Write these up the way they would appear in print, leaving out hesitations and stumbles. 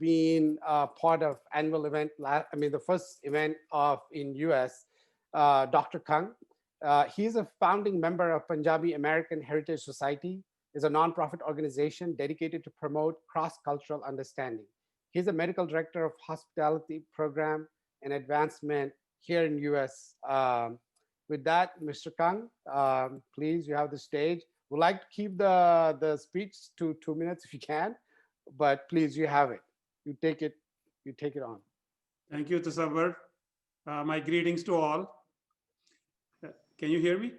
been part of annual event, the first event of in US, Dr. Kang. He's a founding member of Punjabi American Heritage Society, is a nonprofit organization dedicated to promote cross-cultural understanding. He's a medical director of hospitality program and advancement here in US. With that, Mr. Kang, please, you have the stage. We'd like to keep the speech to 2 minutes if you can, but please, you have it. You take it on. Thank you, Jasbir. My greetings to all. Can you hear me?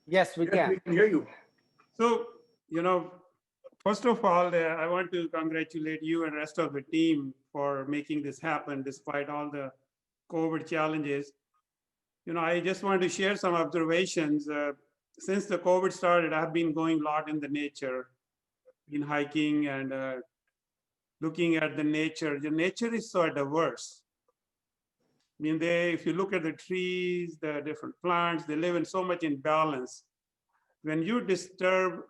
Yes, we can. We can hear you. So, first of all, I want to congratulate you and rest of the team for making this happen despite all the COVID challenges. I just want to share some observations. Since the COVID started, I've been going a lot in the nature, been hiking and looking at the nature. The nature is so diverse. If you look at the trees, the different plants, they live in so much in balance. When you disturb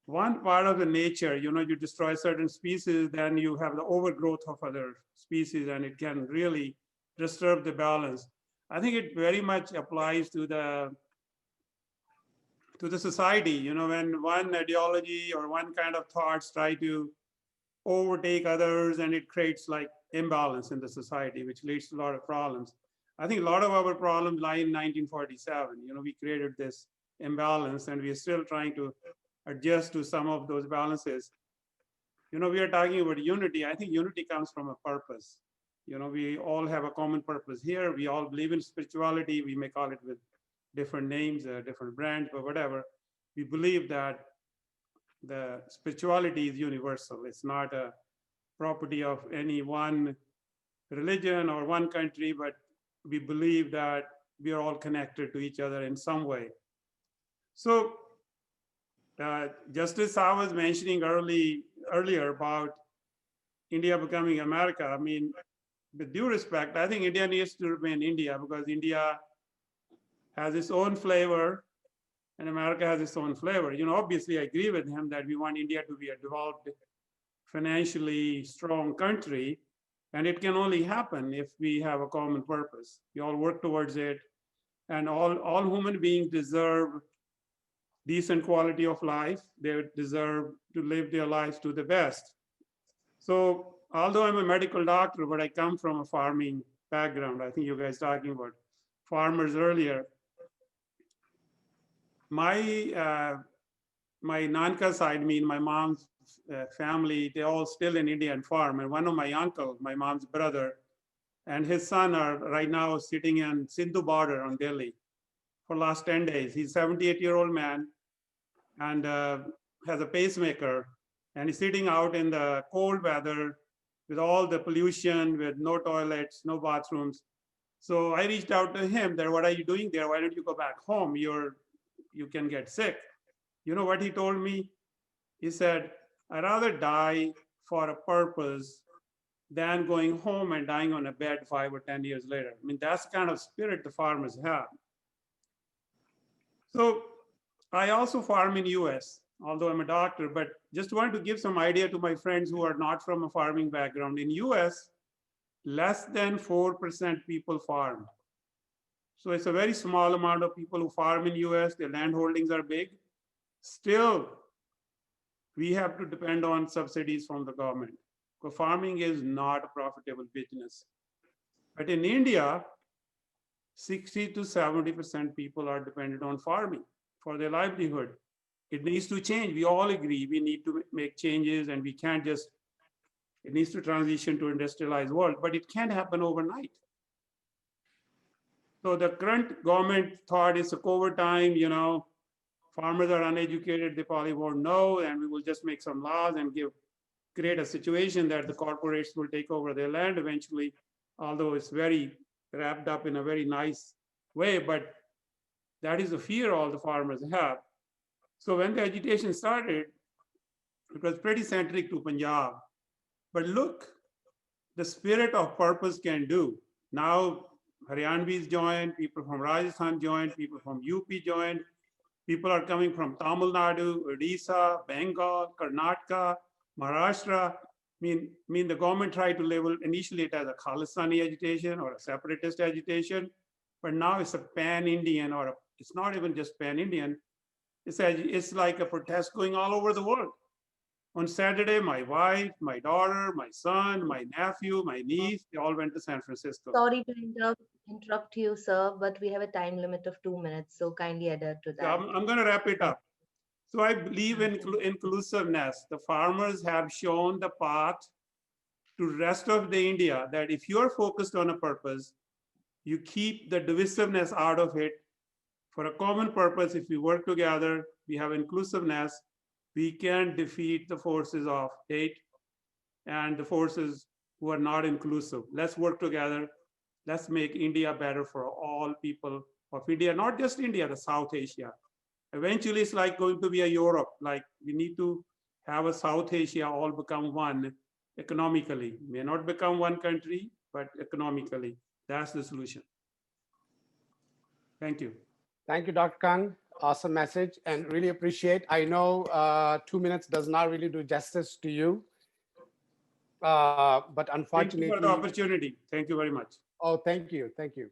one part of the nature, you destroy certain species, then you have the overgrowth of other species, and it can really disturb the balance. I think it very much applies to the society. When one ideology or one kind of thoughts try to overtake others, and it creates like imbalance in the society, which leads to a lot of problems. I think a lot of our problems lie in 1947. We created this imbalance, and we are still trying to adjust to some of those balances. We are talking about unity. I think unity comes from a purpose. We all have a common purpose here. We all believe in spirituality. We may call it with different names, different brands, but whatever. We believe that the spirituality is universal. It's not a property of any one religion or one country, but we believe that we are all connected to each other in some way. So just as I was mentioning earlier about India becoming America, with due respect, I think India needs to remain India because India has its own flavor and America has its own flavor. Obviously I agree with him that we want India to be a developed, financially strong country, and it can only happen if we have a common purpose. We all work towards it, and all human beings deserve decent quality of life. They deserve to live their lives to the best. So although I'm a medical doctor, but I come from a farming background. I think you guys talking about farmers earlier. My Nanka side, my mom's family, they're all still in Indian farm. And one of my uncle, my mom's brother, and his son are right now sitting in Sindhu border on Delhi for last 10 days. He's a 78-year-old man and has a pacemaker, and he's sitting out in the cold weather with all the pollution, with no toilets, no bathrooms. So I reached out to him that, what are you doing there? Why don't you go back home? You can get sick. You know what he told me? He said, I'd rather die for a purpose than going home and dying on a bed 5 or 10 years later. That's the kind of spirit the farmers have. So I also farm in US, although I'm a doctor, but just want to give some idea to my friends who are not from a farming background. In US, less than 4% people farm. So it's a very small amount of people who farm in US. Their land holdings are big. Still, we have to depend on subsidies from the government, because farming is not a profitable business. But in India, 60 to 70% people are dependent on farming for their livelihood. It needs to change. We all agree we need to make changes, and we can't just, it needs to transition to industrialized world, but it can't happen overnight. So the current government thought it's a COVID time, farmers are uneducated, they probably won't know, and we will just make some laws and create a situation that the corporates will take over their land eventually, although it's very wrapped up in a very nice way, but that is the fear all the farmers have. So when the agitation started, it was pretty centric to Punjab. But look, the spirit of purpose can do. Now, Haryanvis joined, people from Rajasthan joined, people from UP joined, people are coming from Tamil Nadu, Odisha, Bengal, Karnataka, Maharashtra. mean the government tried to label initially it as a Khalistani agitation or a separatist agitation, but now it's a pan-Indian, or it's not even just pan-Indian. It's like a protest going all over the world. On Saturday, my wife, my daughter, my son, my nephew, my niece, they all went to San Francisco. Sorry to interrupt you, sir, but we have a time limit of 2 minutes, so kindly adhere to So that. I'm going to wrap it up. So I believe in inclusiveness. The farmers have shown the path to rest of the India that if you are focused on a purpose, you keep the divisiveness out of it. For a common purpose, if we work together, we have inclusiveness, we can defeat the forces of hate and the forces who are not inclusive. Let's work together. Let's make India better for all people of India, not just India, the South Asia. Eventually, it's like going to be a Europe. Like we need to have a South Asia all become one economically. May not become one country, but economically. That's the solution. Thank you. Thank you, Dr. Kang. Awesome message and really appreciate. I know 2 minutes does not really do justice to you, but Thank you for the unfortunately. opportunity. Thank you very much. Oh, thank you. Thank you.